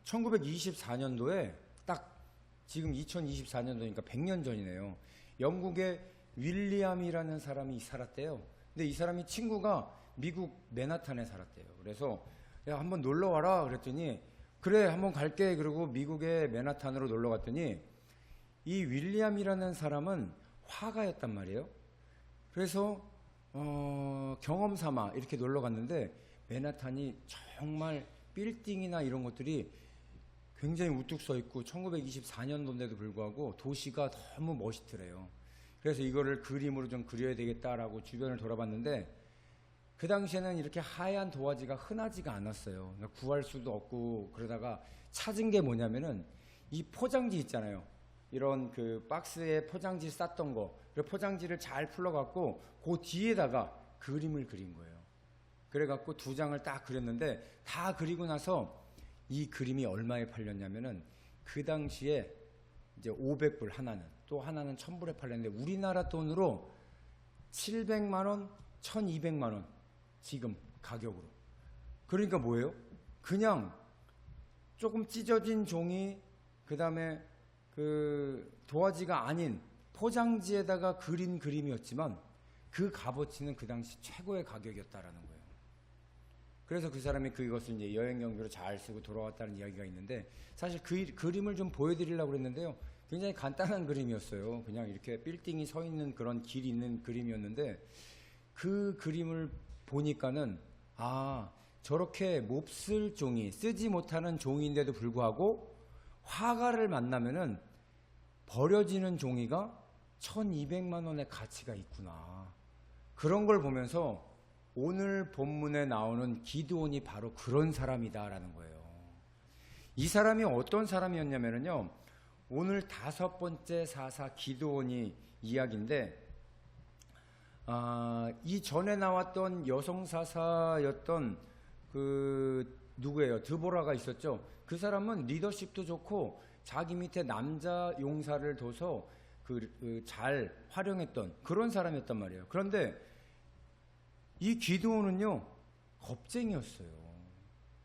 1924년도에 딱 지금 2024년도니까 100년 전이네요. 영국의 윌리엄이라는 사람이 살았대요. 근데 이 사람이 친구가 미국 맨하탄에 살았대요. 그래서 야, 한번 놀러 와라 그랬더니 그래 한번 갈게. 그러고 미국의 맨하탄으로 놀러 갔더니 이 윌리엄이라는 사람은 화가였단 말이에요. 그래서 경험 삼아 이렇게 놀러 갔는데 맨하탄이 정말 빌딩이나 이런 것들이 굉장히 우뚝 서 있고 1924년도인데도 불구하고 도시가 너무 멋있더래요. 그래서 이거를 그림으로 좀 그려야 되겠다라고 주변을 돌아봤는데 그 당시에는 이렇게 하얀 도화지가 흔하지가 않았어요. 그러니까 구할 수도 없고 그러다가 찾은 게 뭐냐면은 이 포장지 있잖아요. 이런 그 박스에 포장지 쌌던 거, 그 포장지를 잘 풀러갖고 그 뒤에다가 그림을 그린 거예요. 그래갖고 2장을 딱 그렸는데 다 그리고 나서 이 그림이 얼마에 팔렸냐면은 그 당시에 이제 500불 하나는, 또 하나는 1000불에 팔렸는데 우리나라 돈으로 700만원, 1200만원 지금 가격으로. 그러니까 뭐예요? 그냥 조금 찢어진 종이, 그 다음에 그 도화지가 아닌 포장지에다가 그린 그림이었지만 그 값어치는 그 당시 최고의 가격이었다라는 거예요. 그래서 그 사람이 그것을 이제 여행 경비로 잘 쓰고 돌아왔다는 이야기가 있는데, 사실 그 그림을 좀 보여드리려고 그랬는데요. 굉장히 간단한 그림이었어요. 그냥 이렇게 빌딩이 서 있는 그런 길이 있는 그림이었는데, 그 그림을 보니까는 저렇게 몹쓸 종이, 쓰지 못하는 종이인데도 불구하고 화가를 만나면은 버려지는 종이가 1200만 원의 가치가 있구나. 그런 걸 보면서 오늘 본문에 나오는 기드온이 바로 그런 사람이다라는 거예요. 이 사람이 어떤 사람이었냐면요, 오늘 5번째 사사 기드온이 이야기인데, 이 전에 나왔던 여성 사사였던 그 누구예요? 드보라가 있었죠. 그 사람은 리더십도 좋고 자기 밑에 남자 용사를 둬서 잘 활용했던 그런 사람이었단 말이에요. 그런데 이 기드온은요, 겁쟁이였어요.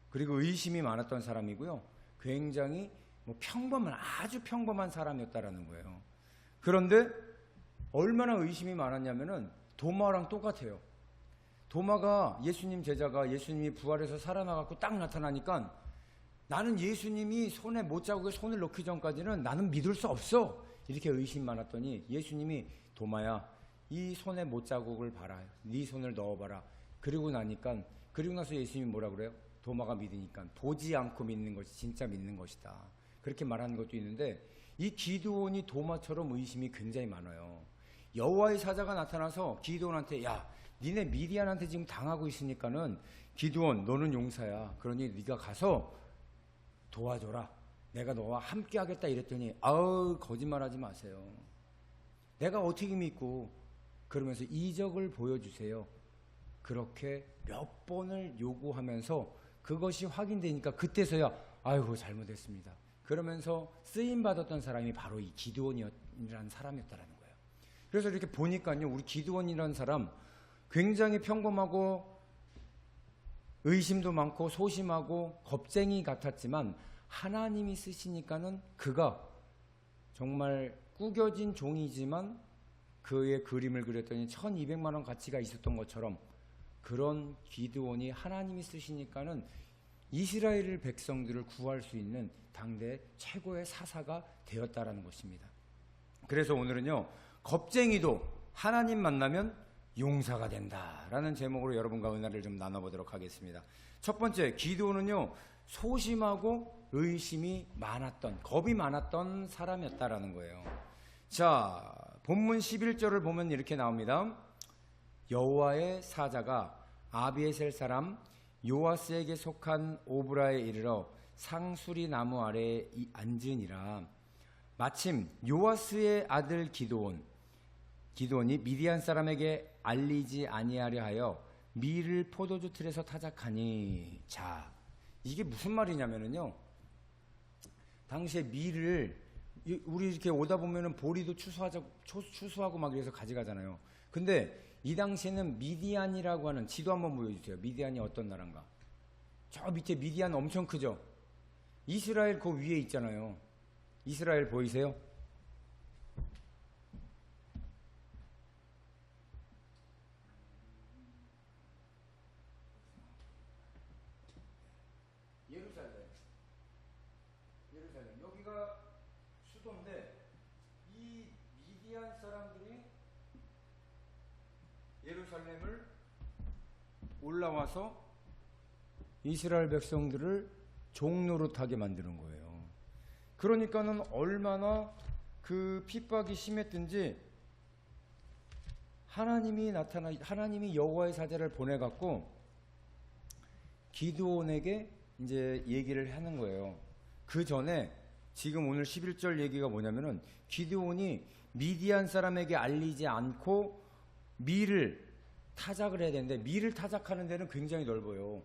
그리고 의심이 많았던 사람이고요. 굉장히 아주 평범한 사람이었다라는 거예요. 그런데 얼마나 의심이 많았냐면은 도마랑 똑같아요. 도마가 예수님 제자가 예수님이 부활해서 살아나갖고 딱 나타나니까 나는 예수님이 손에 못자국에 손을 넣기 전까지는 나는 믿을 수 없어. 이렇게 의심 많았더니 예수님이 도마야, 이 손에 못자국을 봐라. 네 손을 넣어봐라. 그리고 나서 예수님이 뭐라 그래요? 도마가 믿으니까 보지 않고 믿는 것이 진짜 믿는 것이다. 그렇게 말하는 것도 있는데, 이 기드온이 도마처럼 의심이 굉장히 많아요. 여호와의 사자가 나타나서 기드온한테 야, 니네 미디안한테 지금 당하고 있으니까는 기드온 너는 용사야. 그러니 네가 가서 도와줘라. 내가 너와 함께 하겠다 이랬더니 거짓말하지 마세요. 내가 어떻게 믿고, 그러면서 이적을 보여주세요. 그렇게 몇 번을 요구하면서 그것이 확인되니까 그때서야 잘못했습니다. 그러면서 쓰임받았던 사람이 바로 이 기드온이라는 사람이었다라는 거예요. 그래서 이렇게 보니까요, 우리 기드온이라는 사람 굉장히 평범하고 의심도 많고 소심하고 겁쟁이 같았지만 하나님이 쓰시니까는 그가 정말 구겨진 종이지만 그의 그림을 그렸더니 1200만 원 가치가 있었던 것처럼, 그런 기드온이 하나님이 쓰시니까는 이스라엘 백성들을 구할 수 있는 당대 최고의 사사가 되었다라는 것입니다. 그래서 오늘은요, 겁쟁이도 하나님 만나면 용사가 된다라는 제목으로 여러분과 은혜를 좀 나눠보도록 하겠습니다. 첫 번째, 기드온은요, 소심하고 의심이 많았던, 겁이 많았던 사람이었다라는 거예요. 자, 본문 11절을 보면 이렇게 나옵니다. 여호와의 사자가 아비에셀 사람 요아스에게 속한 오브라에 이르러 상수리 나무 아래에 앉으니라. 마침 요아스의 아들 기드온이 미디안 사람에게 알리지 아니하려 하여 밀을 포도주 틀에서 타작하니. 자, 이게 무슨 말이냐면요, 당시에 밀을 우리 이렇게 오다 보면은 보리도 추수하고 막 이래서 가져가잖아요. 근데 이 당시에는 미디안이라고 하는, 지도 한번 보여주세요. 미디안이 어떤 나라인가? 저 밑에 미디안 엄청 크죠? 이스라엘 그 위에 있잖아요. 이스라엘 보이세요? 예루살렘. 여기가 수도인데 이 미디안 사람들이 예루살렘을 올라와서 이스라엘 백성들을 종노릇하게 만드는 거예요. 그러니까는 얼마나 그 핍박이 심했든지 하나님이 여호와의 사자를 보내 갖고 기드온에게 이제 얘기를 하는 거예요. 그 전에 지금 오늘 11절 얘기가 뭐냐면은 기드온이 미디안 사람에게 알리지 않고 밀을 타작을 해야 되는데, 밀을 타작하는 데는 굉장히 넓어요.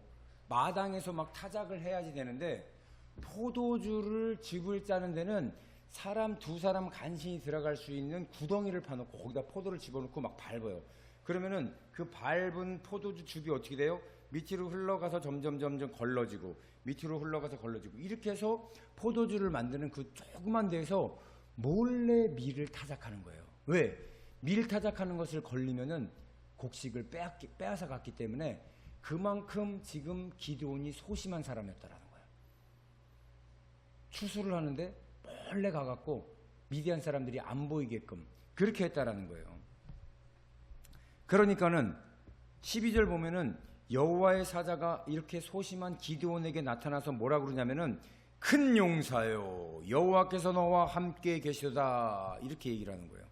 마당에서 막 타작을 해야지 되는데, 포도주를 즙을 짜는 데는 사람 두 사람 간신히 들어갈 수 있는 구덩이를 파놓고 거기다 포도를 집어넣고 막 밟아요. 그러면은 그 밟은 포도주 즙이 어떻게 돼요? 밑으로 흘러가서 점점 걸러지고, 밑으로 흘러가서 걸러지고, 이렇게 해서 포도주를 만드는 그 조그만 데에서 몰래 밀을 타작하는 거예요. 왜? 밀 타작하는 것을 걸리면은 곡식을 빼앗아 갔기 때문에 그만큼 지금 기드온이 소심한 사람이었다라는 거예요. 추수를 하는데 몰래 가갖고 미디안 사람들이 안 보이게끔 그렇게 했다라는 거예요. 그러니까는 12절 보면은 여호와의 사자가 이렇게 소심한 기드온에게 나타나서 뭐라 그러냐면은 큰 용사요, 여호와께서 너와 함께 계시다, 이렇게 얘기를 하는 거예요.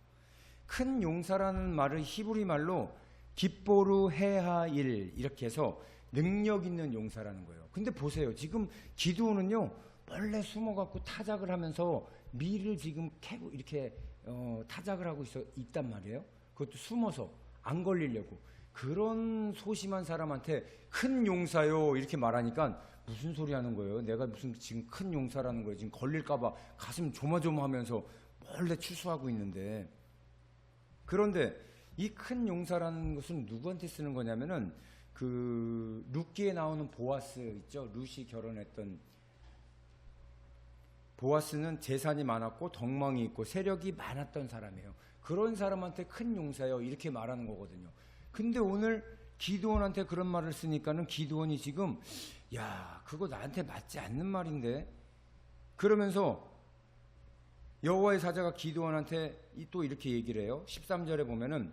큰 용사라는 말을 히브리 말로 깃보르 헤하일, 이렇게 해서 능력 있는 용사라는 거예요. 근데 보세요, 지금 기드온은요 몰래 숨어갖고 타작을 하면서 밀을 지금 캐고 이렇게 타작을 하고 있단 말이에요. 그것도 숨어서 안 걸리려고. 그런 소심한 사람한테 큰 용사요 이렇게 말하니까 무슨 소리 하는 거예요? 내가 무슨 지금 큰 용사라는 거예요? 지금 걸릴까봐 가슴 조마조마하면서 몰래 추수하고 있는데. 그런데 이 큰 용사라는 것은 누구한테 쓰는 거냐면은 그 룻기에 나오는 보아스 있죠? 룻이 결혼했던 보아스는 재산이 많았고 덕망이 있고 세력이 많았던 사람이에요. 그런 사람한테 큰 용사요 이렇게 말하는 거거든요. 근데 오늘 기드온한테 그런 말을 쓰니까는 기드온이 지금 야, 그거 나한테 맞지 않는 말인데, 그러면서 여호와의 사자가 기드온한테 또 이렇게 얘기를 해요. 13절에 보면은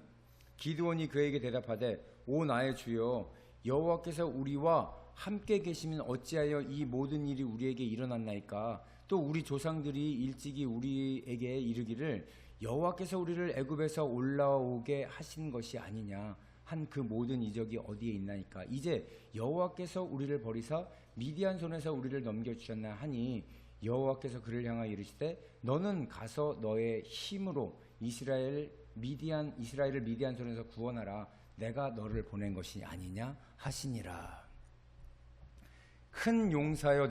기드온이 그에게 대답하되 오 나의 주여, 여호와께서 우리와 함께 계시면 어찌하여 이 모든 일이 우리에게 일어났나이까? 또 우리 조상들이 일찍이 우리에게 이르기를 여호와께서 우리를 애굽에서 올라오게 하신 것이 아니냐 한 그 모든 이적이 어디에 있나이까? 이제 여호와께서 우리를 버리사 미디안 손에서 우리를 넘겨주셨나 하니 여호와께서 그를 향하여 이르시되 너는 가서 너의 힘으로 이스라엘을 미디안 손에서 구원하라. 내가 너를 보낸 것이 아니냐 하시니라. 큰 용사여,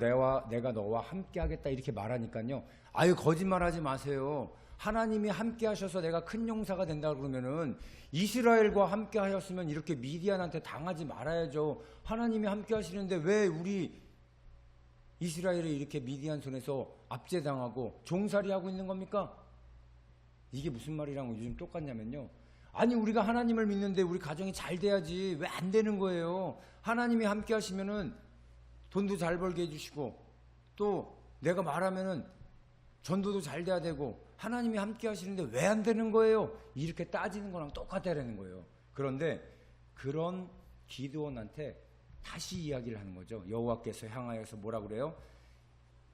내가 너와 함께 하겠다 이렇게 말하니까요, 아유 거짓말하지 마세요. 하나님이 함께 하셔서 내가 큰 용사가 된다 그러면은 이스라엘과 함께 하셨으면 이렇게 미디안한테 당하지 말아야죠. 하나님이 함께 하시는데 왜 우리 이스라엘이 이렇게 미디안 손에서 압제당하고 종살이하고 있는 겁니까? 이게 무슨 말이랑 요즘 똑같냐면요, 아니 우리가 하나님을 믿는데 우리 가정이 잘 돼야지 왜 안 되는 거예요? 하나님이 함께 하시면은 돈도 잘 벌게 해주시고 또 내가 말하면은 전도도 잘 돼야 되고 하나님이 함께 하시는데 왜 안 되는 거예요? 이렇게 따지는 거랑 똑같다라는 거예요. 그런데 그런 기드온한테 다시 이야기를 하는 거죠. 여호와께서 향하여서 뭐라 그래요?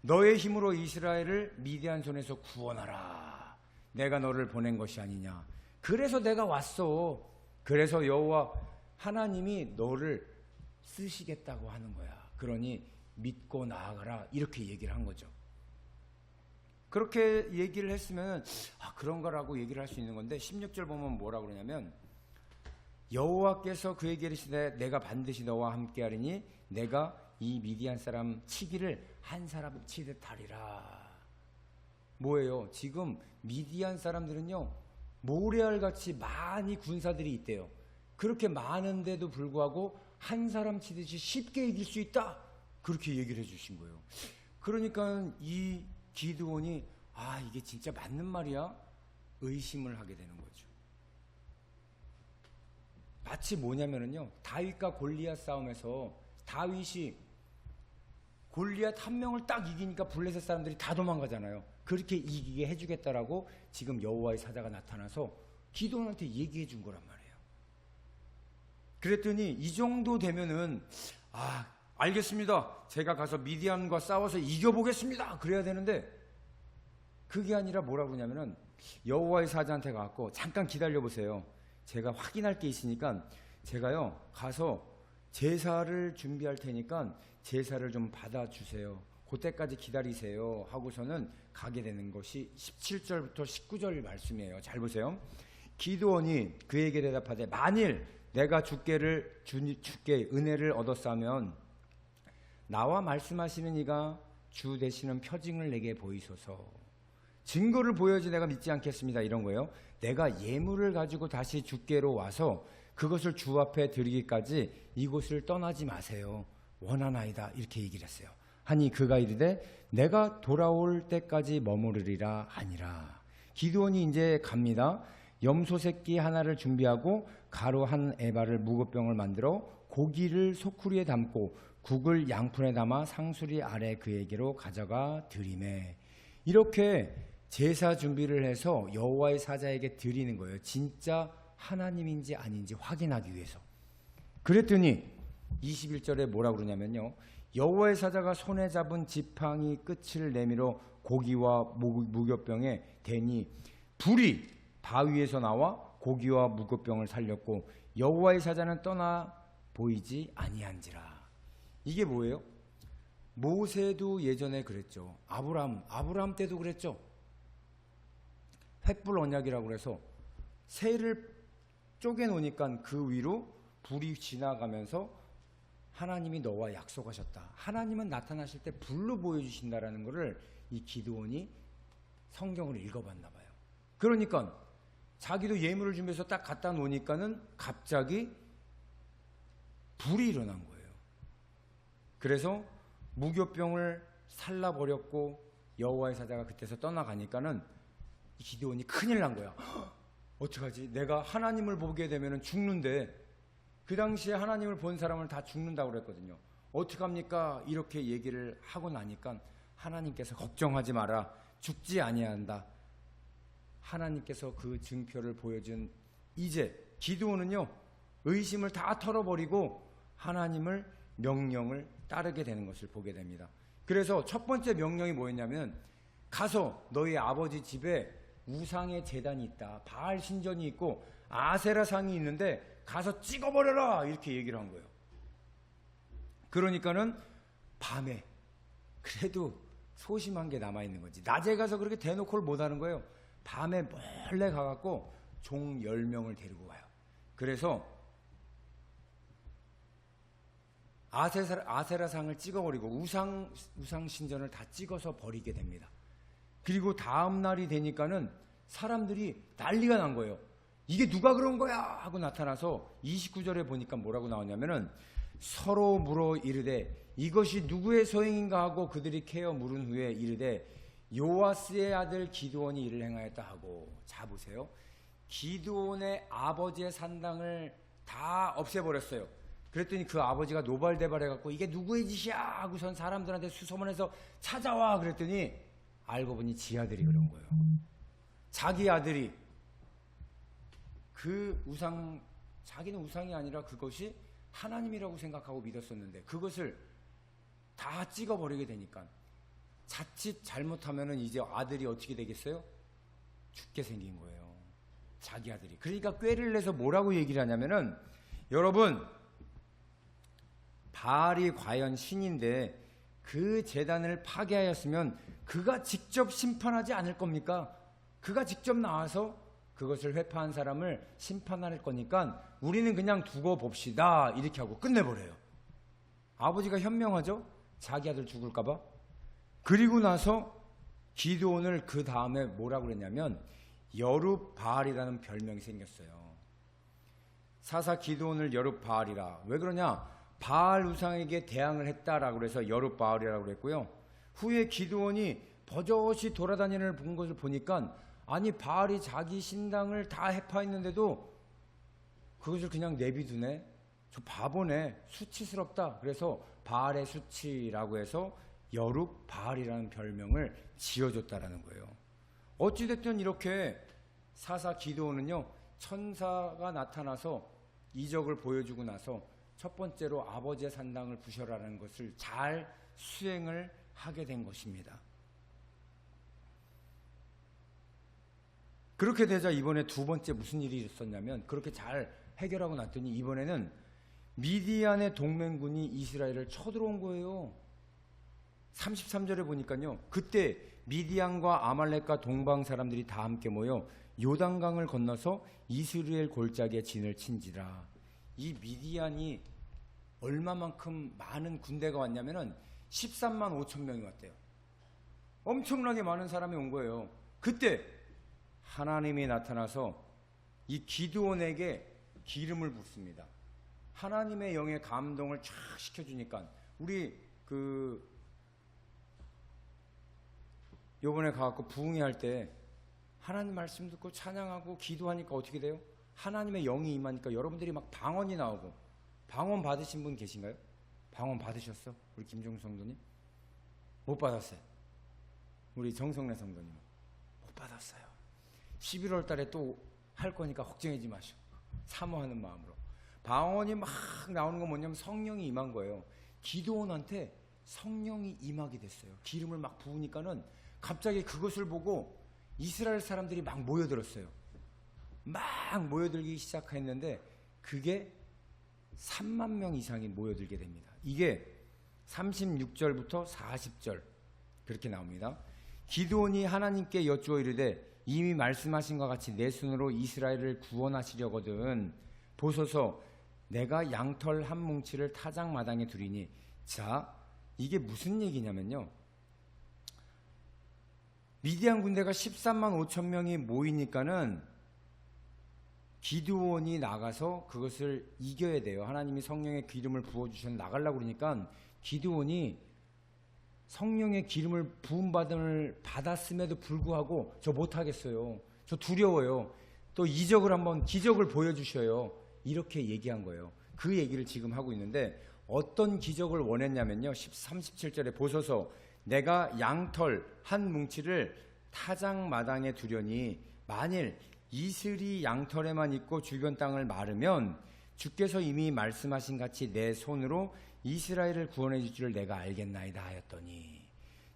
너의 힘으로 이스라엘을 미디안 손에서 구원하라. 내가 너를 보낸 것이 아니냐. 그래서 내가 왔어. 그래서 여호와 하나님이 너를 쓰시겠다고 하는 거야. 그러니 믿고 나아가라. 이렇게 얘기를 한 거죠. 그렇게 얘기를 했으면 그런가라고 얘기를 할 수 있는 건데 16절 보면 뭐라 그러냐면 여호와께서 그에게 이르시되 내가 반드시 너와 함께하리니 내가 이 미디안 사람 치기를 한 사람 치듯 하리라. 뭐예요? 지금 미디안 사람들은요 모래알같이 많이 군사들이 있대요. 그렇게 많은데도 불구하고 한 사람 치듯이 쉽게 이길 수 있다. 그렇게 얘기를 해주신 거예요. 그러니까 이 기드온이 이게 진짜 맞는 말이야? 의심을 하게 되는 거죠. 마치 뭐냐면은요, 다윗과 골리앗 싸움에서 다윗이 골리앗 한 명을 딱 이기니까 블레셋 사람들이 다 도망가잖아요. 그렇게 이기게 해주겠다라고 지금 여호와의 사자가 나타나서 기드온한테 얘기해 준 거란 말이에요. 그랬더니 이 정도 되면은 알겠습니다. 제가 가서 미디안과 싸워서 이겨보겠습니다. 그래야 되는데 그게 아니라 뭐라고 그러냐면은 여호와의 사자한테 가서 잠깐 기다려보세요. 제가 확인할 게 있으니까 제가요 가서 제사를 준비할 테니까 제사를 좀 받아주세요. 그때까지 기다리세요 하고서는 가게 되는 것이 17절부터 19절 말씀이에요. 잘 보세요. 기드온이 그에게 대답하되 만일 내가 주께 은혜를 얻었사면 나와 말씀하시는 이가 주 되시는 표징을 내게 보이소서. 증거를 보여야지 내가 믿지 않겠습니다. 이런 거예요. 내가 예물을 가지고 다시 주께로 와서 그것을 주 앞에 드리기까지 이곳을 떠나지 마세요. 원하나이다. 이렇게 얘기를 했어요. 하니 그가 이르되 내가 돌아올 때까지 머무르리라 하니라. 기드온이 이제 갑니다. 염소 새끼 하나를 준비하고 가루 한 에바를 무교병을 만들어 고기를 소쿠리에 담고 국을 양푼에 담아 상수리 아래 그에게로 가져가 드리매. 이렇게 제사 준비를 해서 여호와의 사자에게 드리는 거예요. 진짜 하나님인지 아닌지 확인하기 위해서. 그랬더니 21절에 뭐라고 그러냐면요, 여호와의 사자가 손에 잡은 지팡이 끝을 내밀어 고기와 무교병에 대니 불이 바위에서 나와 고기와 무교병을 살렸고 여호와의 사자는 떠나 보이지 아니한지라. 이게 뭐예요? 모세도 예전에 그랬죠. 아브라함 때도 그랬죠. 횃불 언약이라고 그래서 새를 쪼개놓으니까 그 위로 불이 지나가면서 하나님이 너와 약속하셨다. 하나님은 나타나실 때 불로 보여주신다라는 것을 이 기드온이 성경을 읽어봤나 봐요. 그러니까 자기도 예물을 준비해서 딱 갖다 놓으니까는 갑자기 불이 일어난 거예요. 그래서 무교병을 살라버렸고 여호와의 사자가 그때서 떠나가니까는 이 기드온이 큰일 난 거야. 어떡하지? 내가 하나님을 보게 되면 죽는데 그 당시에 하나님을 본 사람을 다 죽는다고 그랬거든요. 어떡합니까? 이렇게 얘기를 하고 나니까 하나님께서 걱정하지 마라. 죽지 아니한다. 하나님께서 그 증표를 보여준 이제 기드온은요 의심을 다 털어버리고 하나님을 명령을 따르게 되는 것을 보게 됩니다. 그래서 첫 번째 명령이 뭐였냐면 가서 너희 아버지 집에 우상의 제단이 있다. 바알 신전이 있고 아세라 상이 있는데 가서 찍어버려라. 이렇게 얘기를 한 거예요. 그러니까는 밤에 그래도 소심한 게 남아있는 거지. 낮에 가서 그렇게 대놓고를 못하는 거예요. 밤에 몰래 가갖고 종 10명을 데리고 와요. 그래서 아세라 상을 찍어버리고 우상 신전을 다 찍어서 버리게 됩니다. 그리고 다음 날이 되니까는 사람들이 난리가 난 거예요. 이게 누가 그런 거야 하고 나타나서 29절에 보니까 뭐라고 나오냐면은 서로 물어 이르되 이것이 누구의 소행인가 하고 그들이 캐어 물은 후에 이르되 요아스의 아들 기드온이 이를 행하였다 하고. 자 보세요. 기드온의 아버지의 산당을 다 없애버렸어요. 그랬더니 그 아버지가 노발대발해갖고 이게 누구의 짓이야 하고선 사람들한테 수소문해서 찾아와 그랬더니 알고 보니 지 아들이 그런 거예요. 자기 아들이 그 자기는 우상이 아니라 그것이 하나님이라고 생각하고 믿었었는데 그것을 다 찍어버리게 되니까 자칫 잘못하면은 이제 아들이 어떻게 되겠어요? 죽게 생긴 거예요. 자기 아들이. 그러니까 꾀를 내서 뭐라고 얘기를 하냐면은 여러분 바알이 과연 신인데 그 제단을 파괴하였으면 그가 직접 심판하지 않을 겁니까? 그가 직접 나와서 그것을 회파한 사람을 심판할 거니까 우리는 그냥 두고 봅시다 이렇게 하고 끝내버려요. 아버지가 현명하죠? 자기 아들 죽을까 봐. 그리고 나서 기드온을 그 다음에 뭐라고 그랬냐면 여룹바알이라는 별명이 생겼어요. 사사 기드온을 여룹바알이라. 왜 그러냐? 바알 우상에게 대항을 했다라고 그래서 여룻바알이라고 그랬고요. 후에 기드온이 버젓이 돌아다니는 본 것을 보니까 아니 바알이 자기 신당을 다 해파했는데도 그것을 그냥 내비두네. 저 바보네. 수치스럽다. 그래서 바알의 수치라고 해서 여룻바알이라는 별명을 지어줬다라는 거예요. 어찌됐든 이렇게 사사 기드온은요, 천사가 나타나서 이적을 보여주고 나서 첫 번째로 아버지의 산당을 부셔라는 것을 잘 수행을 하게 된 것입니다. 그렇게 되자 이번에 두 번째 무슨 일이 있었냐면, 그렇게 잘 해결하고 났더니 이번에는 미디안의 동맹군이 이스라엘을 쳐들어온 거예요. 33절에 보니까요, 그때 미디안과 아말렉과 동방 사람들이 다 함께 모여 요단강을 건너서 이스라엘 골짜기에 진을 친지라. 이 미디안이 얼마만큼 많은 군대가 왔냐면은 13만 5천 명이 왔대요. 엄청나게 많은 사람이 온 거예요. 그때 하나님이 나타나서 이 기드온에게 기름을 붓습니다. 하나님의 영의 감동을 쫙 시켜주니까, 우리 요번에 가갖고 부흥회 할 때 하나님 말씀 듣고 찬양하고 기도하니까 어떻게 돼요? 하나님의 영이 임하니까 여러분들이 막 방언이 나오고. 방언 받으신 분 계신가요? 방언 받으셨어? 우리 김종수 성도님? 못 받았어요. 우리 정성래 성도님 못 받았어요. 11월 달에 또 할 거니까 걱정하지 마시고 사모하는 마음으로. 방언이 막 나오는 건 뭐냐면 성령이 임한 거예요. 기드온한테 성령이 임하게 됐어요. 기름을 막 부으니까는 갑자기 그것을 보고 이스라엘 사람들이 막 모여들었어요. 막 모여들기 시작했는데 그게 3만 명 이상이 모여들게 됩니다. 이게 36절부터 40절 그렇게 나옵니다. 기드온이 하나님께 여쭈어 이르되 이미 말씀하신 것 같이 내 손으로 이스라엘을 구원하시려거든 보소서 내가 양털 한 뭉치를 타작마당에 두리니. 자, 이게 무슨 얘기냐면요, 미디안 군대가 13만 5천 명이 모이니까는 기드온이 나가서 그것을 이겨야 돼요. 하나님이 성령의 기름을 부어주셔서 나가려고 그러니까 기드온이 성령의 기름을 부음받음을 받았음에도 불구하고 저 못하겠어요. 저 두려워요. 또 이적을 한번 기적을 보여주셔요. 이렇게 얘기한 거예요. 그 얘기를 지금 하고 있는데 어떤 기적을 원했냐면요, 37절에 보소서 내가 양털 한 뭉치를 타작마당에 두려니 만일 이슬이 양털에만 있고 주변 땅을 마르면 주께서 이미 말씀하신 같이 내 손으로 이스라엘을 구원해 줄 줄을 내가 알겠나이다 하였더니.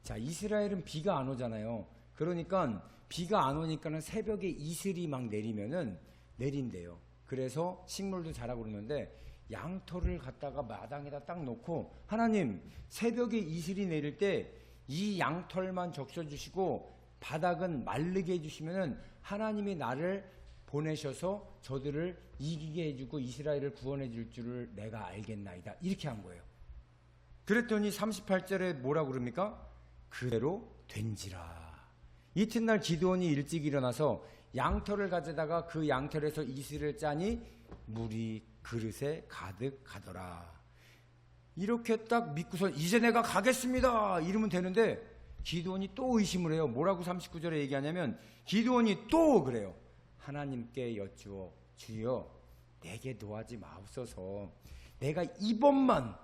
자, 이스라엘은 비가 안 오잖아요. 그러니까 비가 안 오니까는 새벽에 이슬이 막 내리면은 내린대요. 그래서 식물도 자라고 그러는데 양털을 갖다가 마당에다 딱 놓고 하나님 새벽에 이슬이 내릴 때 이 양털만 적셔주시고 바닥은 마르게 해주시면은 하나님이 나를 보내셔서 저들을 이기게 해주고 이스라엘을 구원해 줄 줄을 내가 알겠나이다. 이렇게 한 거예요. 그랬더니 38절에 뭐라고 그럽니까? 그대로 된지라. 이튿날 기드온이 일찍 일어나서 양털을 가져다가 그 양털에서 이슬을 짜니 물이 그릇에 가득 가더라. 이렇게 딱 믿고서 이제 내가 가겠습니다 이러면 되는데 기드온이 또 의심을 해요. 뭐라고 39절에 얘기하냐면 기드온이 또 그래요. 하나님께 여쭈어 주여 내게 노하지 마옵소서. 내가 이번만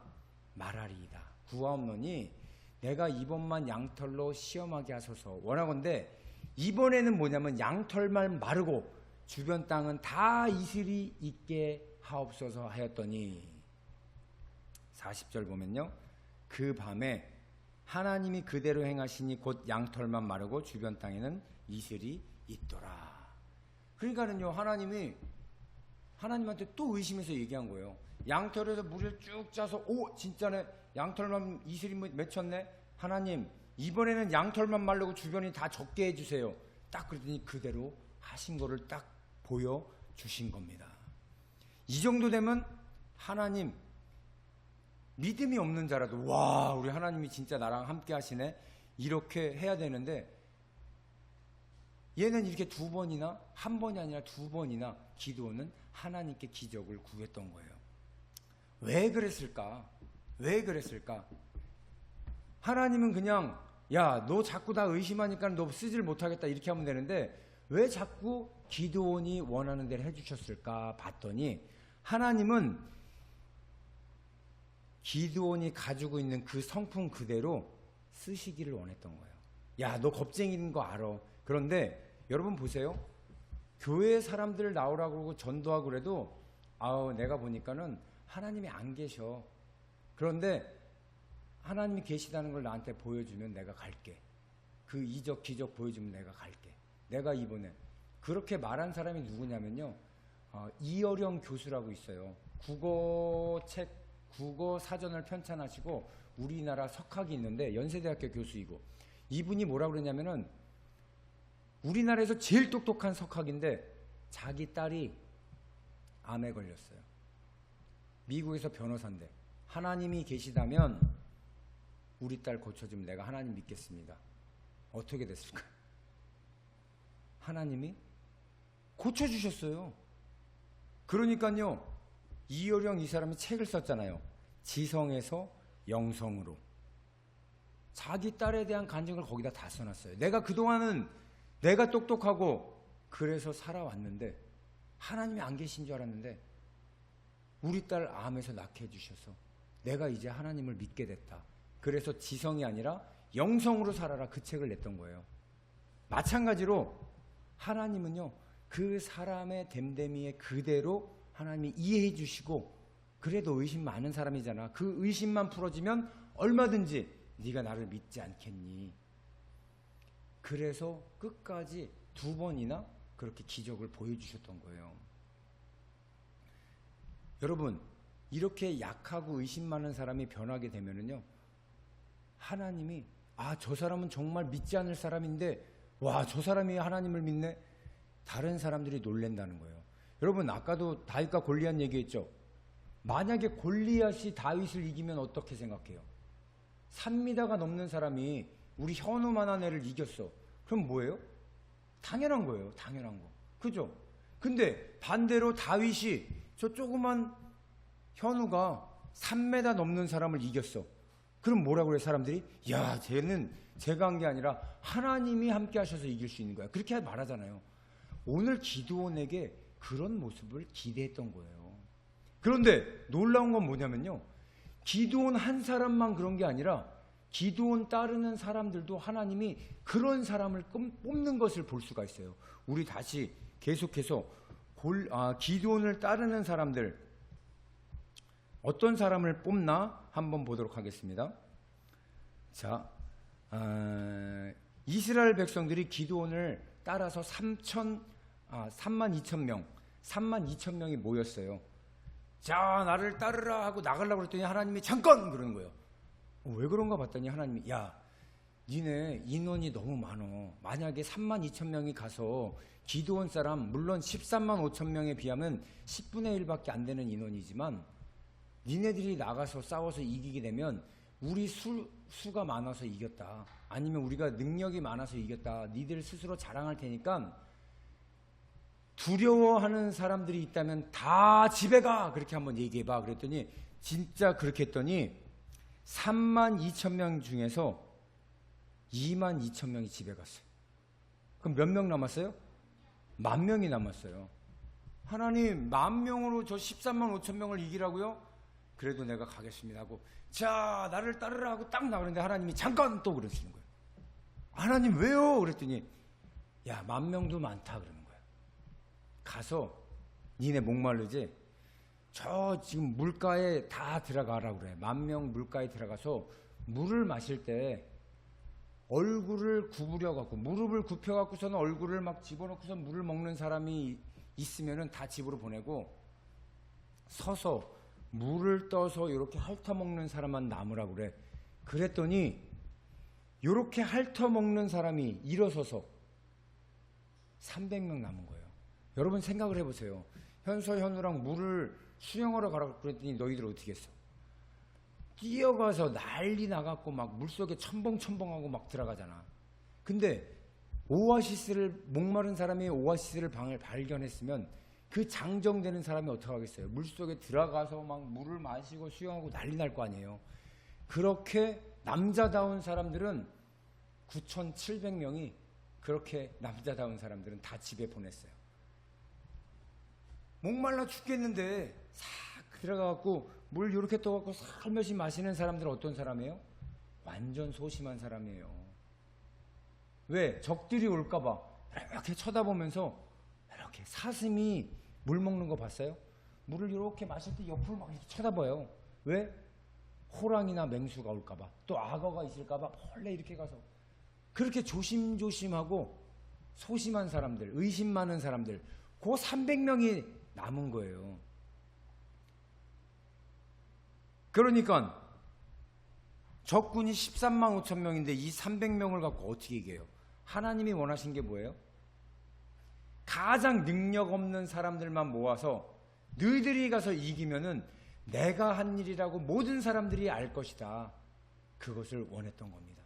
말하리이다. 구하옵노니 내가 이번만 양털로 시험하게 하소서. 원하건대 이번에는 뭐냐면 양털만 마르고 주변 땅은 다 이슬이 있게 하옵소서 하였더니 40절 보면요, 그 밤에 하나님이 그대로 행하시니 곧 양털만 마르고 주변 땅에는 이슬이 있더라. 그러니까는요, 하나님한테 또 의심해서 얘기한 거예요. 양털에서 물을 쭉 짜서 오 진짜네, 양털만 이슬이 맺혔네. 하나님 이번에는 양털만 마르고 주변이 다 적게 해주세요. 딱 그러더니 그대로 하신 거를 딱 보여주신 겁니다. 이 정도 되면 하나님 믿음이 없는 자라도 와 우리 하나님이 진짜 나랑 함께 하시네 이렇게 해야 되는데 얘는 이렇게 두 번이나 한 번이 아니라 두 번이나 기드온은 하나님께 기적을 구했던 거예요. 왜 그랬을까? 왜 그랬을까? 하나님은 그냥 야, 너 자꾸 다 의심하니까 너 쓰질 못하겠다 이렇게 하면 되는데 왜 자꾸 기드온이 원하는 대로 해주셨을까 봤더니 하나님은 기드온이 가지고 있는 그 성품 그대로 쓰시기를 원했던 거예요. 야, 너 겁쟁이인 거 알아. 그런데 여러분 보세요. 교회 사람들 나오라고 그러고 전도하고 그래도 내가 보니까는 하나님이 안 계셔. 그런데 하나님이 계시다는 걸 나한테 보여주면 내가 갈게. 그 이적 기적 보여주면 내가 갈게. 내가 이번에 그렇게 말한 사람이 누구냐면요. 이어령 교수라고 있어요. 국어 사전을 편찬하시고 우리나라 석학이 있는데 연세대학교 교수이고 이분이 뭐라고 그러냐면은 우리나라에서 제일 똑똑한 석학인데 자기 딸이 암에 걸렸어요. 미국에서 변호사인데 하나님이 계시다면 우리 딸 고쳐주면 내가 하나님 믿겠습니다. 어떻게 됐을까요? 하나님이 고쳐주셨어요. 그러니까요. 이어령 이 사람이 책을 썼잖아요. 지성에서 영성으로. 자기 딸에 대한 간증을 거기다 다 써놨어요. 내가 그동안은 내가 똑똑하고 그래서 살아왔는데 하나님이 안 계신 줄 알았는데 우리 딸 암에서 낫게 해주셔서 내가 이제 하나님을 믿게 됐다. 그래서 지성이 아니라 영성으로 살아라 그 책을 냈던 거예요. 마찬가지로 하나님은요. 그 사람의 됨됨이에 그대로 하나님이 이해해 주시고 그래도 의심 많은 사람이잖아. 그 의심만 풀어지면 얼마든지 네가 나를 믿지 않겠니? 그래서 끝까지 2번이나 그렇게 기적을 보여주셨던 거예요. 여러분 이렇게 약하고 의심 많은 사람이 변하게 되면은요. 하나님이 저 사람은 정말 믿지 않을 사람인데 와, 저 사람이 하나님을 믿네? 다른 사람들이 놀랜다는 거예요. 여러분 아까도 다윗과 골리앗 얘기했죠. 만약에 골리앗이 다윗을 이기면 어떻게 생각해요? 3m가 넘는 사람이 우리 현우만한 애를 이겼어. 그럼 뭐예요? 당연한 거예요. 당연한 거. 그죠? 근데 반대로 다윗이 저 조그만 현우가 3m 넘는 사람을 이겼어. 그럼 뭐라고 그래 사람들이? 야, 쟤는 제가 한 게 아니라 하나님이 함께 하셔서 이길 수 있는 거야. 그렇게 말하잖아요. 오늘 기드온에게 그런 모습을 기대했던 거예요. 그런데 놀라운 건 뭐냐면요. 기드온 한 사람만 그런 게 아니라 기드온 따르는 사람들도 하나님이 그런 사람을 뽑는 것을 볼 수가 있어요. 우리 다시 계속해서 기드온을 따르는 사람들 어떤 사람을 뽑나 한번 보도록 하겠습니다. 자, 이스라엘 백성들이 기드온을 따라서 32,000명이 모였어요. 자, 나를 따르라 하고 나가려고 그랬더니 하나님이 잠깐 그러는 거예요. 왜 그런가 봤더니 하나님이 니네 인원이 너무 많어. 만약에 32,000명이 가서 기드온 사람 물론 135,000명에 비하면 10분의 1밖에 안 되는 인원이지만 니네들이 나가서 싸워서 이기게 되면 우리 수가 많아서 이겼다. 아니면 우리가 능력이 많아서 이겼다. 니들 스스로 자랑할 테니까 두려워하는 사람들이 있다면 다 집에 가. 그렇게 한번 얘기해봐. 그랬더니 진짜 그렇게 했더니 32,000명 중에서 22,000명이 집에 갔어요. 그럼 몇 명 남았어요? 10,000명이 남았어요. 하나님 10,000명으로 저 135,000명을 이기라고요? 그래도 내가 가겠습니다 하고 자, 나를 따르라 하고 딱 나오는데 하나님이 잠깐 또 그러시는 거예요. 하나님 왜요? 그랬더니 10,000명도 많다 그러는 거예요. 가서 니네 목마르지? 저 지금 물가에 다 들어가라고 그래. 10,000명 물가에 들어가서 물을 마실 때 얼굴을 구부려 갖고 무릎을 굽혀 갖고서는 얼굴을 막 집어넣고서 물을 먹는 사람이 있으면은 다 집으로 보내고 서서 물을 떠서 이렇게 핥아먹는 사람만 남으라고 그래. 그랬더니 이렇게 핥아먹는 사람이 일어서서 300명 남은 거예요. 여러분 생각을 해보세요. 현우랑 물을 수영하러 가라고 그랬더니 너희들 어떻게 했어? 뛰어가서 난리 나갖고 막 물속에 첨벙첨벙하고 막 들어가잖아. 근데 목마른 사람이 오아시스를 방을 발견했으면 그 장정되는 사람이 어떻게 하겠어요? 물속에 들어가서 막 물을 마시고 수영하고 난리 날 거 아니에요. 그렇게 남자다운 사람들은 9,700명이 그렇게 남자다운 사람들은 다 집에 보냈어요. 목말라 죽겠는데 싹 들어가갖고 물 이렇게 떠갖고 살며시 마시는 사람들은 어떤 사람이에요? 완전 소심한 사람이에요. 왜? 적들이 올까봐 이렇게 쳐다보면서 이렇게 사슴이 물 먹는 거 봤어요? 물을 이렇게 마실 때 옆으로 막 이렇게 쳐다봐요. 왜? 호랑이나 맹수가 올까봐, 또 악어가 있을까봐 몰래 이렇게 가서. 그렇게 조심조심하고 소심한 사람들, 의심 많은 사람들, 그 300명이 남은 거예요. 그러니까 적군이 13만 5천 명인데 이 300명을 갖고 어떻게 이겨요? 하나님이 원하신 게 뭐예요? 가장 능력 없는 사람들만 모아서 너희들이 가서 이기면은 내가 한 일이라고 모든 사람들이 알 것이다. 그것을 원했던 겁니다.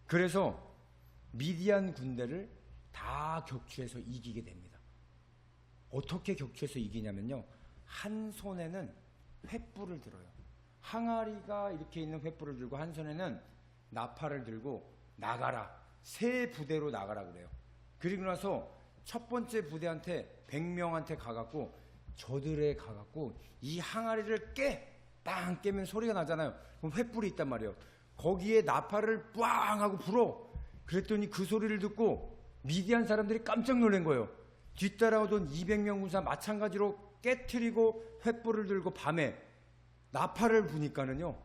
그래서 미디안 군대를 다 격추해서 이기게 됩니다. 어떻게 격추해서 이기냐면요, 한 손에는 횃불을 들어요. 항아리가 이렇게 있는 횃불을 들고 한 손에는 나팔을 들고 나가라, 세 부대로 나가라 그래요. 그리고 나서 첫 번째 부대한테 100명한테 가갖고 저들에 가갖고 이 항아리를 빵 깨면 소리가 나잖아요. 그럼 횃불이 있단 말이에요. 거기에 나팔을 빵 하고 불어. 그랬더니 그 소리를 듣고 미디안 사람들이 깜짝 놀란 거예요. 뒤따라오던 200명 군사 마찬가지로 깨트리고 횃불을 들고 밤에 나팔을 부니까는요,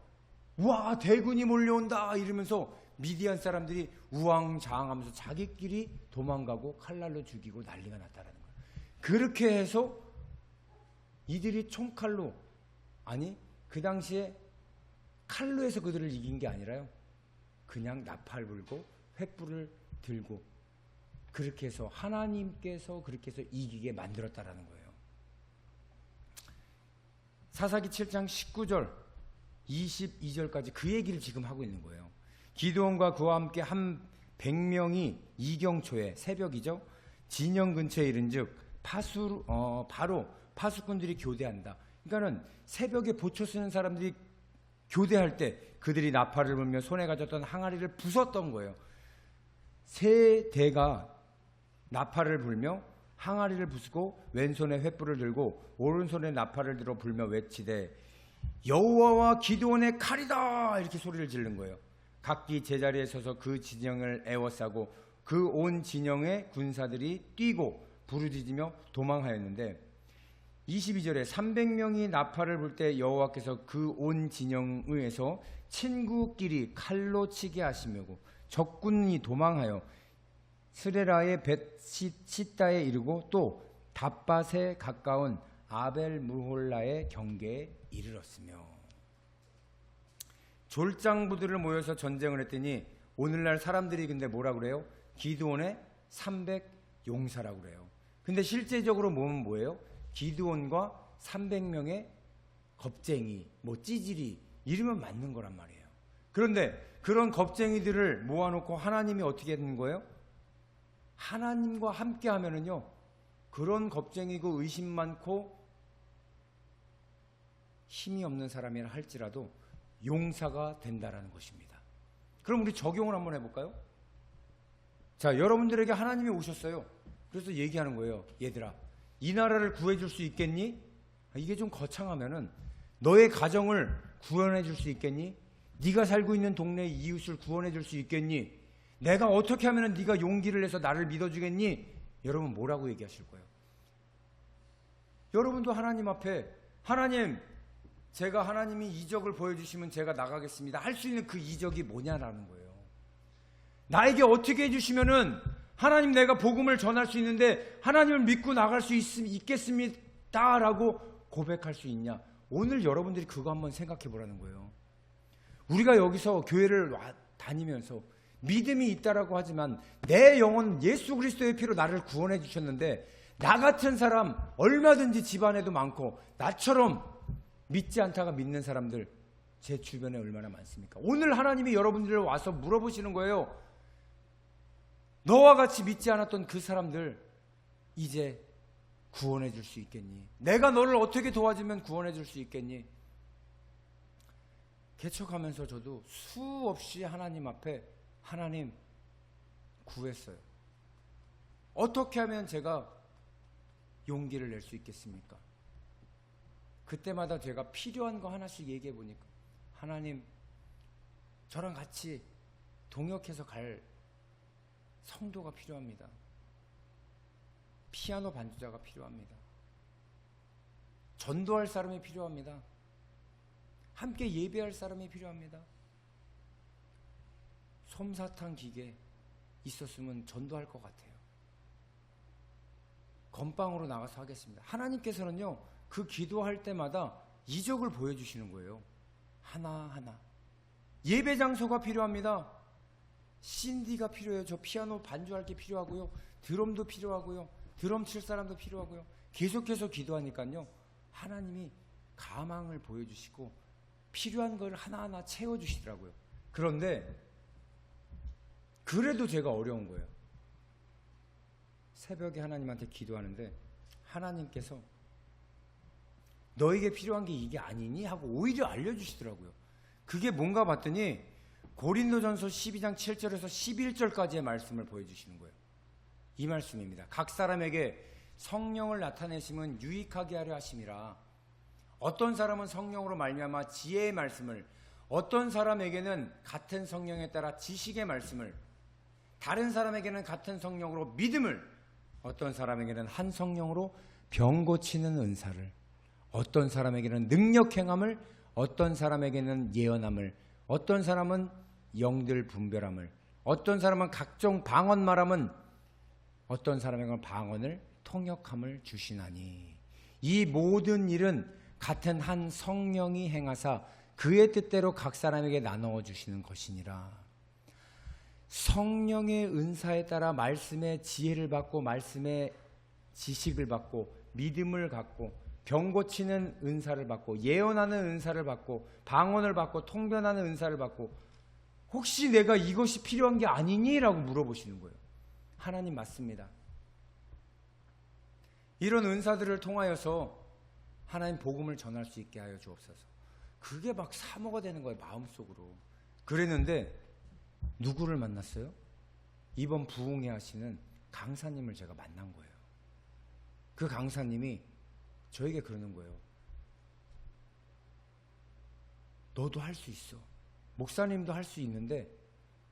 우와 대군이 몰려온다 이러면서 미디안 사람들이 우왕좌왕하면서 자기끼리 도망가고 칼날로 죽이고 난리가 났다라는 거예요. 그렇게 해서 이들이 총칼로, 아니 그 당시에 칼로 해서 그들을 이긴 게 아니라요, 그냥 나팔 불고 횃불을 들고 그렇게 해서 하나님께서 그렇게 해서 이기게 만들었다라는 거예요. 사사기 7장 19절 22절까지 그 얘기를 지금 하고 있는 거예요. 기드온과 그와 함께 한 100명이 이경초에, 새벽이죠, 진영 근처에 이른즉 바로 파수꾼들이 교대한다. 그러니까는 새벽에 보초 쓰는 사람들이 교대할 때 그들이 나팔을 불며 손에 가졌던 항아리를 부쉈던 거예요. 세 대가 나팔을 불며 항아리를 부수고 왼손에 횃불을 들고 오른손에 나팔을 들어 불며 외치되 여호와와 기드온의 칼이다 이렇게 소리를 지른 거예요. 각기 제자리에 서서 그 진영을 에워싸고 그 온 진영의 군사들이 뛰고 부르짖으며 도망하였는데 22절에 300명이 나팔을 불 때 여호와께서 그 온 진영에서 친구끼리 칼로 치게 하시며고 적군이 도망하여 스레라의 벳시다에 이르고 또 답밭에 가까운 아벨무홀라의 경계에 이르렀으며. 졸장부들을 모여서 전쟁을 했더니 오늘날 사람들이 근데 뭐라 그래요? 기드온의 300용사라고 그래요. 근데 실제적으로 보면 뭐예요? 기드온과 300명의 겁쟁이, 찌질이 이러면 맞는 거란 말이에요. 그런데 그런 겁쟁이들을 모아놓고 하나님이 어떻게 하는 거예요? 하나님과 함께 하면은요, 그런 겁쟁이고 의심 많고 힘이 없는 사람이라 할지라도 용사가 된다라는 것입니다. 그럼 우리 적용을 한번 해볼까요? 자, 여러분들에게 하나님이 오셨어요. 그래서 얘기하는 거예요. 얘들아, 이 나라를 구해줄 수 있겠니? 이게 좀 거창하면은 너의 가정을 구원해줄 수 있겠니? 네가 살고 있는 동네 이웃을 구원해줄 수 있겠니? 내가 어떻게 하면 네가 용기를 내서 나를 믿어주겠니? 여러분 뭐라고 얘기하실 거예요? 여러분도 하나님 앞에 하나님, 제가 하나님이 이적을 보여주시면 제가 나가겠습니다. 할 수 있는 그 이적이 뭐냐라는 거예요. 나에게 어떻게 해주시면은 하나님 내가 복음을 전할 수 있는데 하나님을 믿고 나갈 수 있겠습니다 라고 고백할 수 있냐? 오늘 여러분들이 그거 한번 생각해 보라는 거예요. 우리가 여기서 교회를 다니면서 믿음이 있다라고 하지만 내 영혼 예수 그리스도의 피로 나를 구원해 주셨는데 나 같은 사람 얼마든지 집안에도 많고 나처럼 믿지 않다가 믿는 사람들 제 주변에 얼마나 많습니까? 오늘 하나님이 여러분들을 와서 물어보시는 거예요. 너와 같이 믿지 않았던 그 사람들 이제 구원해 줄 수 있겠니? 내가 너를 어떻게 도와주면 구원해 줄 수 있겠니? 개척하면서 저도 수없이 하나님 앞에 하나님 구했어요. 어떻게 하면 제가 용기를 낼 수 있겠습니까? 그때마다 제가 필요한 거 하나씩 얘기해 보니까 하나님, 저랑 같이 동역해서 갈 성도가 필요합니다. 피아노 반주자가 필요합니다. 전도할 사람이 필요합니다. 함께 예배할 사람이 필요합니다. 솜사탕 기계 있었으면 전도할 것 같아요. 건빵으로 나가서 하겠습니다. 하나님께서는요, 그 기도할 때마다 이적을 보여주시는 거예요. 하나하나. 예배 장소가 필요합니다. 신디가 필요해요. 저 피아노 반주할 게 필요하고요. 드럼도 필요하고요. 드럼 칠 사람도 필요하고요. 계속해서 기도하니까요, 하나님이 가망을 보여주시고 필요한 걸 하나하나 채워주시더라고요. 그런데 그래도 제가 어려운 거예요. 새벽에 하나님한테 기도하는데 하나님께서 너에게 필요한 게 이게 아니니? 하고 오히려 알려주시더라고요. 그게 뭔가 봤더니 고린도전서 12장 7절에서 11절까지의 말씀을 보여주시는 거예요. 이 말씀입니다. 각 사람에게 성령을 나타내심은 유익하게 하려 하심이라. 어떤 사람은 성령으로 말미암아 지혜의 말씀을, 어떤 사람에게는 같은 성령에 따라 지식의 말씀을, 다른 사람에게는 같은 성령으로 믿음을, 어떤 사람에게는 한 성령으로 병 고치는 은사를, 어떤 사람에게는 능력 행함을, 어떤 사람에게는 예언함을, 어떤 사람은 영들 분별함을, 어떤 사람은 각종 방언 말함은, 어떤 사람에게는 방언을 통역함을 주시나니 이 모든 일은 같은 한 성령이 행하사 그의 뜻대로 각 사람에게 나누어 주시는 것이니라. 성령의 은사에 따라 말씀의 지혜를 받고 말씀의 지식을 받고 믿음을 갖고 병 고치는 은사를 받고 예언하는 은사를 받고 방언을 받고 통변하는 은사를 받고 혹시 내가 이것이 필요한 게 아니니? 라고 물어보시는 거예요. 하나님 맞습니다. 이런 은사들을 통하여서 하나님 복음을 전할 수 있게 하여 주옵소서. 그게 막 사모가 되는 거예요, 마음속으로. 그랬는데 누구를 만났어요? 이번 부흥회 하시는 강사님을 제가 만난 거예요. 그 강사님이 저에게 그러는 거예요. 너도 할 수 있어. 목사님도 할 수 있는데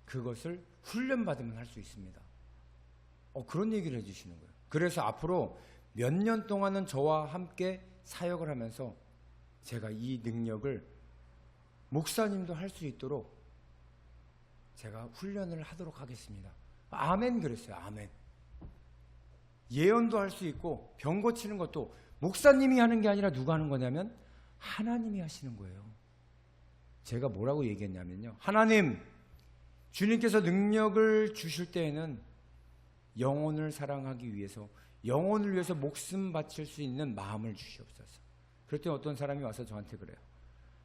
그것을 훈련받으면 할 수 있습니다. 그런 얘기를 해주시는 거예요. 그래서 앞으로 몇 년 동안은 저와 함께 사역을 하면서 제가 이 능력을 목사님도 할 수 있도록 제가 훈련을 하도록 하겠습니다. 아멘 그랬어요. 아멘. 예언도 할 수 있고 병 고치는 것도 목사님이 하는 게 아니라 누가 하는 거냐면 하나님이 하시는 거예요. 제가 뭐라고 얘기했냐면요, 하나님, 주님께서 능력을 주실 때에는 영혼을 사랑하기 위해서, 영혼을 위해서 목숨 바칠 수 있는 마음을 주시옵소서. 그랬더니 어떤 사람이 와서 저한테 그래요.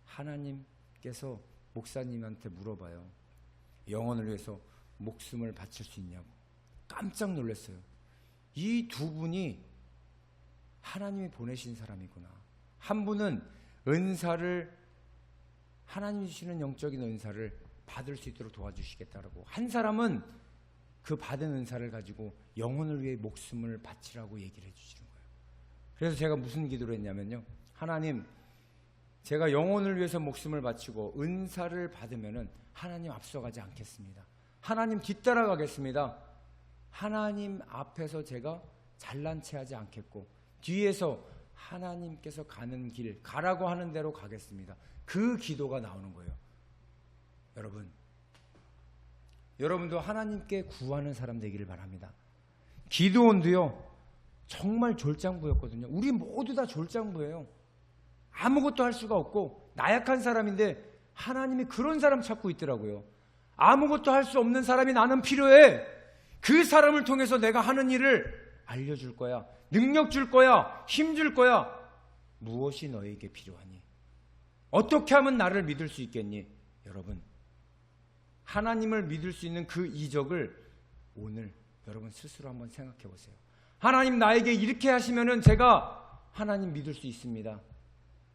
하나님께서 목사님한테 물어봐요. 영혼을 위해서 목숨을 바칠 수 있냐고. 깜짝 놀랐어요. 이 두 분이 하나님이 보내신 사람이구나. 한 분은 은사를, 하나님이 주시는 영적인 은사를 받을 수 있도록 도와주시겠다라고, 한 사람은 그 받은 은사를 가지고 영혼을 위해 목숨을 바치라고 얘기를 해주시는 거예요. 그래서 제가 무슨 기도를 했냐면요, 하나님, 제가 영혼을 위해서 목숨을 바치고 은사를 받으면은 하나님 앞서가지 않겠습니다. 하나님 뒤따라가겠습니다. 하나님 앞에서 제가 잘난 체 하지 않겠고 뒤에서 하나님께서 가는 길, 가라고 하는 대로 가겠습니다. 그 기도가 나오는 거예요. 여러분도 하나님께 구하는 사람 되기를 바랍니다. 기드온도요, 정말 졸장부였거든요. 우리 모두 다 졸장부예요. 아무것도 할 수가 없고 나약한 사람인데 하나님이 그런 사람 찾고 있더라고요. 아무것도 할 수 없는 사람이 나는 필요해. 그 사람을 통해서 내가 하는 일을 알려줄 거야. 능력 줄 거야. 힘 줄 거야. 무엇이 너에게 필요하니? 어떻게 하면 나를 믿을 수 있겠니? 여러분, 하나님을 믿을 수 있는 그 이적을 오늘 여러분 스스로 한번 생각해 보세요. 하나님 나에게 이렇게 하시면은 제가 하나님 믿을 수 있습니다.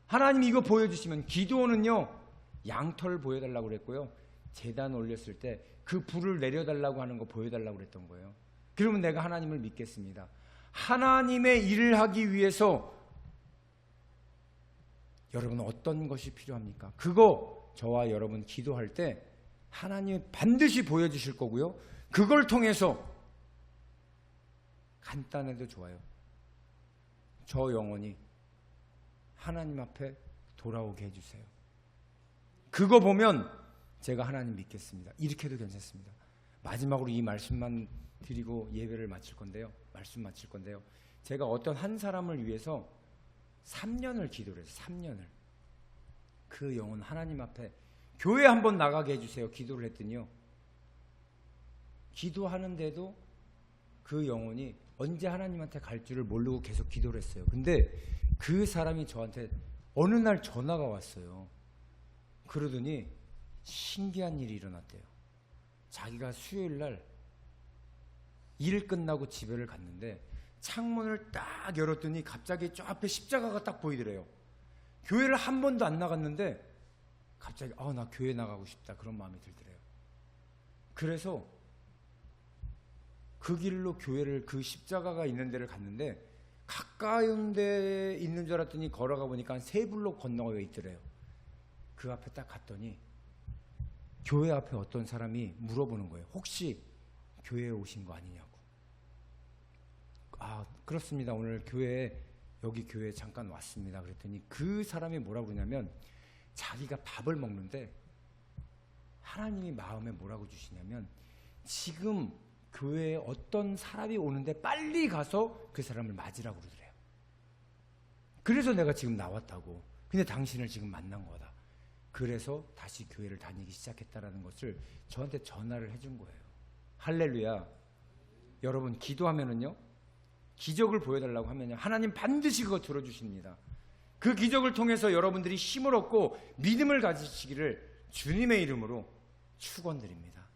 하나님 이거 보여주시면. 기드온은요 양털 보여달라고 그랬고요, 제단 올렸을 때 그 불을 내려달라고 하는 거 보여달라고 그랬던 거예요. 그러면 내가 하나님을 믿겠습니다. 하나님의 일을 하기 위해서 여러분 어떤 것이 필요합니까? 그거 저와 여러분 기도할 때 하나님이 반드시 보여주실 거고요, 그걸 통해서 간단해도 좋아요, 저 영혼이 하나님 앞에 돌아오게 해주세요. 그거 보면 제가 하나님 믿겠습니다. 이렇게 해도 괜찮습니다. 마지막으로 이 말씀만 드리고 예배를 마칠 건데요, 말씀 마칠 건데요, 제가 어떤 한 사람을 위해서 3년을 기도를 했어요. 3년을. 그 영혼 하나님 앞에 교회 한번 나가게 해주세요 기도를 했더니요, 기도하는데도 그 영혼이 언제 하나님한테 갈 줄을 모르고 계속 기도를 했어요. 근데 그 사람이 저한테 어느 날 전화가 왔어요. 그러더니 신기한 일이 일어났대요. 자기가 수요일 날 일 끝나고 집에를 갔는데 창문을 딱 열었더니 갑자기 저 앞에 십자가가 딱 보이더래요. 교회를 한 번도 안 나갔는데 갑자기 나 교회 나가고 싶다 그런 마음이 들더래요. 그래서 그 길로 교회를, 그 십자가가 있는 데를 갔는데 가까운 데 있는 줄 알았더니 걸어가 보니까 한 3블록 건너가 있더래요. 그 앞에 딱 갔더니 교회 앞에 어떤 사람이 물어보는 거예요. 혹시 교회에 오신 거 아니냐고. 그렇습니다. 오늘 여기 교회에 잠깐 왔습니다. 그랬더니 그 사람이 뭐라고 그러냐면, 자기가 밥을 먹는데 하나님이 마음에 뭐라고 주시냐면, 지금 교회에 어떤 사람이 오는데 빨리 가서 그 사람을 맞으라고 그러더래요. 그래서 내가 지금 나왔다고. 근데 당신을 지금 만난 거다. 그래서 다시 교회를 다니기 시작했다라는 것을 저한테 전화를 해준 거예요. 할렐루야. 여러분 기도하면은요, 기적을 보여달라고 하면요, 하나님 반드시 그거 들어주십니다. 그 기적을 통해서 여러분들이 힘을 얻고 믿음을 가지시기를 주님의 이름으로 축원드립니다.